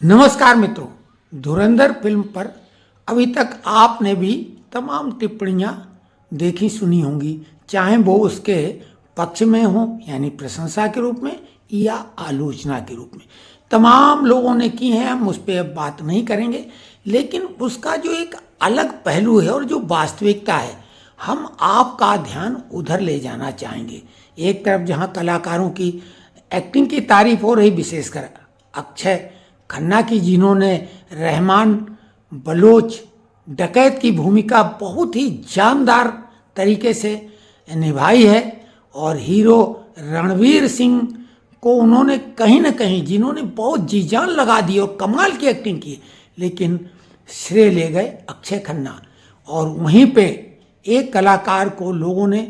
नमस्कार मित्रों, धुरंधर फिल्म पर अभी तक आपने भी तमाम टिप्पणियां देखी सुनी होंगी, चाहे वो उसके पक्ष में हो यानी प्रशंसा के रूप में या आलोचना के रूप में। तमाम लोगों ने की है, हम उस पर अब बात नहीं करेंगे। लेकिन उसका जो एक अलग पहलू है और जो वास्तविकता है, हम आपका ध्यान उधर ले जाना चाहेंगे। एक तरफ जहां कलाकारों की एक्टिंग की तारीफ हो रही, विशेषकर अक्षय खन्ना की, जिन्होंने रहमान बलोच डकैत की भूमिका बहुत ही जानदार तरीके से निभाई है, और हीरो रणवीर सिंह को उन्होंने कहीं ना कहीं, जिन्होंने बहुत जी जान लगा दी और कमाल की एक्टिंग की, लेकिन श्रेय ले गए अक्षय खन्ना। और वहीं पे एक कलाकार को लोगों ने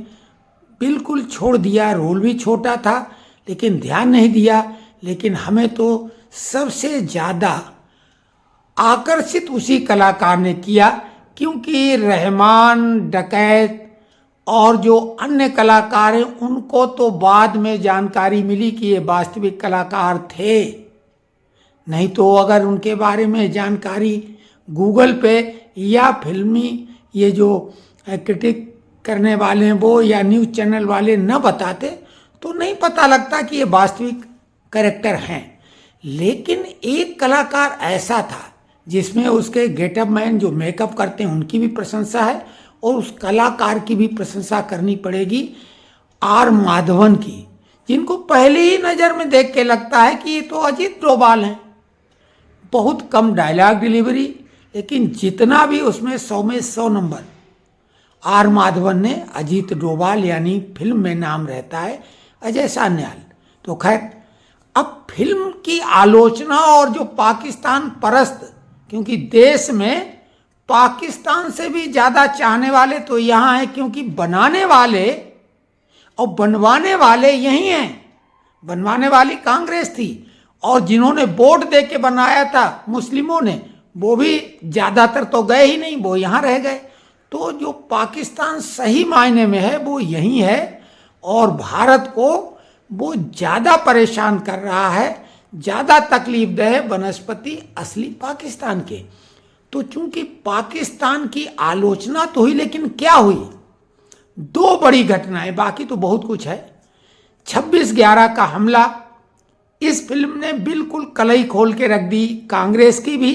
बिल्कुल छोड़ दिया। रोल भी छोटा था लेकिन ध्यान नहीं दिया। लेकिन हमें तो सबसे ज़्यादा आकर्षित उसी कलाकार ने किया, क्योंकि रहमान डकैत और जो अन्य कलाकार हैं उनको तो बाद में जानकारी मिली कि ये वास्तविक कलाकार थे। नहीं तो अगर उनके बारे में जानकारी गूगल पे या फिल्मी ये जो क्रिटिक करने वाले हैं वो या न्यूज़ चैनल वाले न बताते तो नहीं पता लगता कि ये वास्तविक कैरेक्टर हैं। लेकिन एक कलाकार ऐसा था जिसमें उसके गेटअप मैन जो मेकअप करते हैं उनकी भी प्रशंसा है, और उस कलाकार की भी प्रशंसा करनी पड़ेगी, आर माधवन की, जिनको पहले ही नज़र में देख के लगता है कि ये तो अजीत डोभाल हैं। बहुत कम डायलॉग डिलीवरी, लेकिन जितना भी उसमें 100 में 100 नंबर आर माधवन ने अजीत डोभाल यानी फिल्म में नाम रहता है अजय सान्याल। तो खैर, अब फिल्म की आलोचना और जो पाकिस्तान परस्त, क्योंकि देश में पाकिस्तान से भी ज़्यादा चाहने वाले तो यहाँ हैं, क्योंकि बनाने वाले और बनवाने वाले यही हैं। बनवाने वाली कांग्रेस थी, और जिन्होंने वोट दे के बनाया था मुस्लिमों ने, वो भी ज़्यादातर तो गए ही नहीं, वो यहाँ रह गए। तो जो पाकिस्तान सही मायने में है वो यही है, और भारत को वो ज़्यादा परेशान कर रहा है, ज़्यादा तकलीफ दह है बनस्पति असली पाकिस्तान के। तो चूंकि पाकिस्तान की आलोचना तो हुई, लेकिन क्या हुई? दो बड़ी घटनाएं, बाकी तो बहुत कुछ है। 26/11 का हमला, इस फिल्म ने बिल्कुल कलई खोल के रख दी कांग्रेस की भी,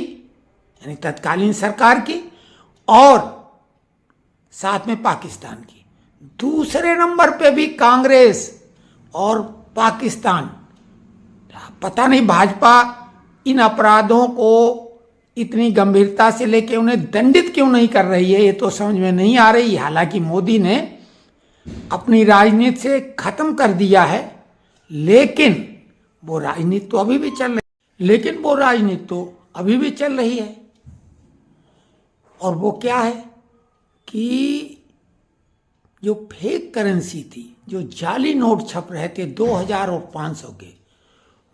यानी तत्कालीन सरकार की, और साथ में पाकिस्तान की। दूसरे नंबर पे भी कांग्रेस और पाकिस्तान। पता नहीं भाजपा इन अपराधों को इतनी गंभीरता से लेके उन्हें दंडित क्यों नहीं कर रही है, ये तो समझ में नहीं आ रही। हालांकि मोदी ने अपनी राजनीति से खत्म कर दिया है, लेकिन वो राजनीति तो अभी भी चल रही है। और वो क्या है कि जो फेक करेंसी थी, जो जाली नोट छप रहे थे 2000 और 500 के,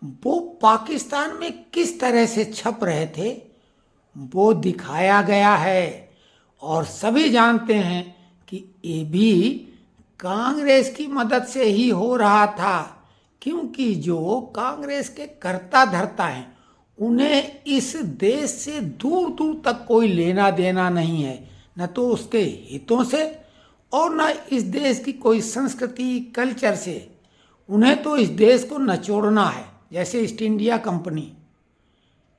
वो पाकिस्तान में किस तरह से छप रहे थे वो दिखाया गया है। और सभी जानते हैं कि ये भी कांग्रेस की मदद से ही हो रहा था, क्योंकि जो कांग्रेस के कर्ता धर्ता हैं उन्हें इस देश से दूर दूर तक कोई लेना देना नहीं है, न तो उसके हितों से और न इस देश की कोई संस्कृति कल्चर से। उन्हें तो इस देश को नचोड़ना है। जैसे ईस्ट इंडिया कंपनी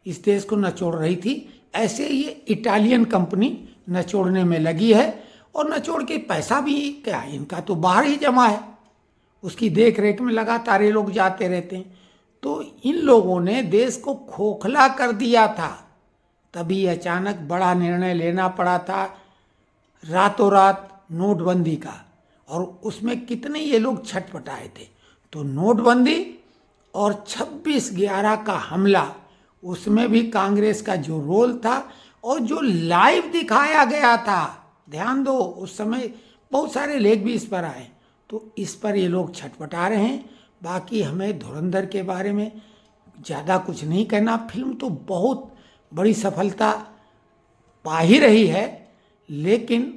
इस देश को नचोड़ रही थी, ऐसे ये इटालियन कंपनी नचोड़ने में लगी है, और नचोड़ के पैसा भी क्या, इनका तो बाहर ही जमा है, उसकी देख रेख में लगातार ये लोग जाते रहते हैं। तो इन लोगों ने देश को खोखला कर दिया था, तभी अचानक बड़ा निर्णय लेना पड़ा था, रातों रात नोटबंदी का। और उसमें कितने ये लोग छटपटाए थे। तो नोटबंदी और 26/11 का हमला, उसमें भी कांग्रेस का जो रोल था और जो लाइव दिखाया गया था, ध्यान दो, उस समय बहुत सारे लेख भी इस पर आए, तो इस पर ये लोग छटपटा रहे हैं। बाकी हमें धुरंधर के बारे में ज़्यादा कुछ नहीं कहना। फिल्म तो बहुत बड़ी सफलता पा ही रही है, लेकिन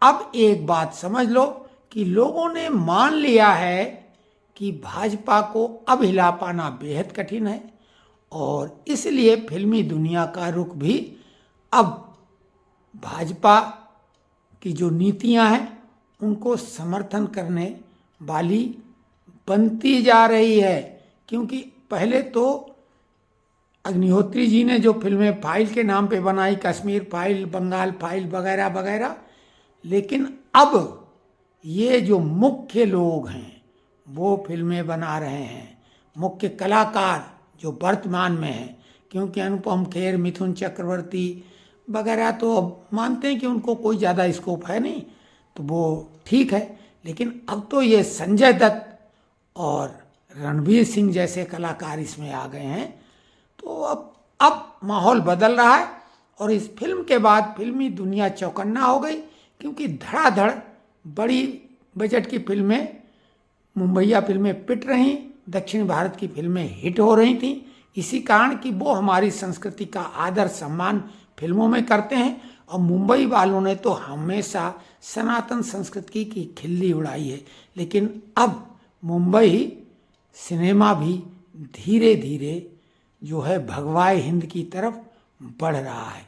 अब एक बात समझ लो कि लोगों ने मान लिया है कि भाजपा को अब हिला पाना बेहद कठिन है, और इसलिए फिल्मी दुनिया का रुख भी अब भाजपा की जो नीतियां हैं उनको समर्थन करने वाली बनती जा रही है। क्योंकि पहले तो अग्निहोत्री जी ने जो फिल्में फाइल के नाम पे बनाई, कश्मीर फाइल, बंगाल फाइल वगैरह वगैरह, लेकिन अब ये जो मुख्य लोग हैं वो फिल्में बना रहे हैं, मुख्य कलाकार जो वर्तमान में हैं। क्योंकि अनुपम खेर, मिथुन चक्रवर्ती वगैरह तो अब मानते हैं कि उनको कोई ज़्यादा स्कोप है नहीं, तो वो ठीक है। लेकिन अब तो ये संजय दत्त और रणवीर सिंह जैसे कलाकार इसमें आ गए हैं, तो अब माहौल बदल रहा है। और इस फिल्म के बाद फिल्मी दुनिया चौकन्ना हो गई, क्योंकि धड़ाधड़ बड़ी बजट की फिल्में, मुंबईया फिल्में पिट रहीं, दक्षिण भारत की फिल्में हिट हो रही थीं, इसी कारण कि वो हमारी संस्कृति का आदर सम्मान फिल्मों में करते हैं। और मुंबई वालों ने तो हमेशा सनातन संस्कृति की खिल्ली उड़ाई है। लेकिन अब मुंबई सिनेमा भी धीरे धीरे जो है भगवाए हिंद की तरफ बढ़ रहा है।